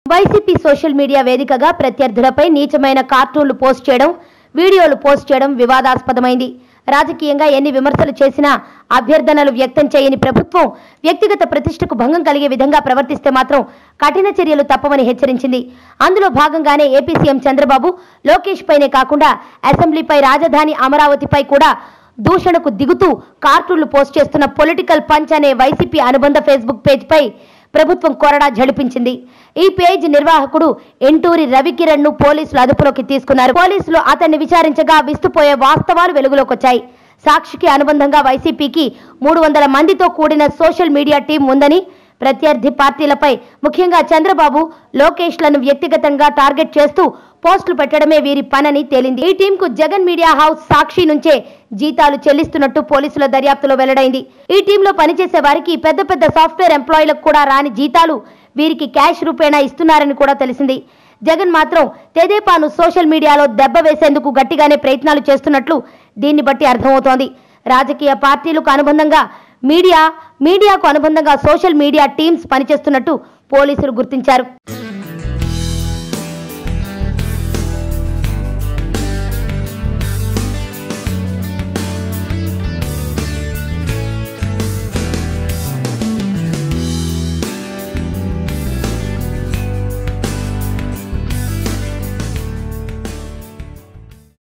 YCP social media వేదికగా ప్రత్యర్థులపై నీచమైన కార్టూన్లు post చేయడం, వీడియోలు పోస్ట్ చేయడం వివాదాస్పదమైంది. రాజకీయంగా ఎన్ని విమర్శలు చేసినా అభ్యర్థనలు వ్యక్తం చేయని ప్రభుత్వం వ్యక్తిగత ప్రతిష్టకు భంగం కలిగే విధంగా ప్రవర్తిస్తే మాత్రం కఠిన చర్యలు తప్పవని హెచ్చరించింది. అందులో భాగంగానే ఏపీ సీఎం చంద్రబాబు లోకేష్ పైనే కాకుండా అసెంబ్లీపై, రాజధాని అమరావతిపై కూడా దూషణకు దిగుతూ కార్టూన్లు పోస్ట్ చేస్తున్న పొలిటికల్ పంచ్ అనే వైసీపీ అనుబంధ ఫేస్బుక్ పేజ్ పై ప్రభుత్వం కొరడా జడిపించింది. ఈ పేజ్ నిర్వాహకుడు ఎంటూరి రవికిరణ్ ను పోలీసులు అదుపులోకి తీసుకున్నారు. పోలీసులు అతన్ని విచారించగా విస్తుపోయే వాస్తవాలు వెలుగులోకి వచ్చాయి. సాక్షికి అనుబంధంగా వైసీపీకి 300 మందితో కూడిన సోషల్ మీడియా టీం ఉందని, ప్రత్యర్థి పార్టీలపై ముఖ్యంగా చంద్రబాబు, లోకేష్ లను వ్యక్తిగతంగా టార్గెట్ చేస్తూ పోస్టులు పెట్టడమే వీరి పనని తేలింది. ఈ టీంకు జగన్ మీడియా హౌస్ సాక్షి నుంచే జీతాలు చెల్లిస్తున్నట్టు పోలీసుల దర్యాప్తులో వెల్లడైంది. ఈ టీంలో పనిచేసే వారికి పెద్ద పెద్ద సాఫ్ట్వేర్ ఎంప్లాయీలకు కూడా రాని జీతాలు వీరికి క్యాష్ రూపేణా ఇస్తున్నారని కూడా తెలిసింది. జగన్ మాత్రం తెదేపాను సోషల్ మీడియాలో దెబ్బ వేసేందుకు గట్టిగానే ప్రయత్నాలు చేస్తున్నట్లు దీన్ని బట్టి అర్థమవుతోంది. రాజకీయ పార్టీలకు అనుబంధంగా మీడియాకు అనుబంధంగా సోషల్ మీడియా టీమ్స్ పనిచేస్తున్నట్టు పోలీసులు గుర్తించారు.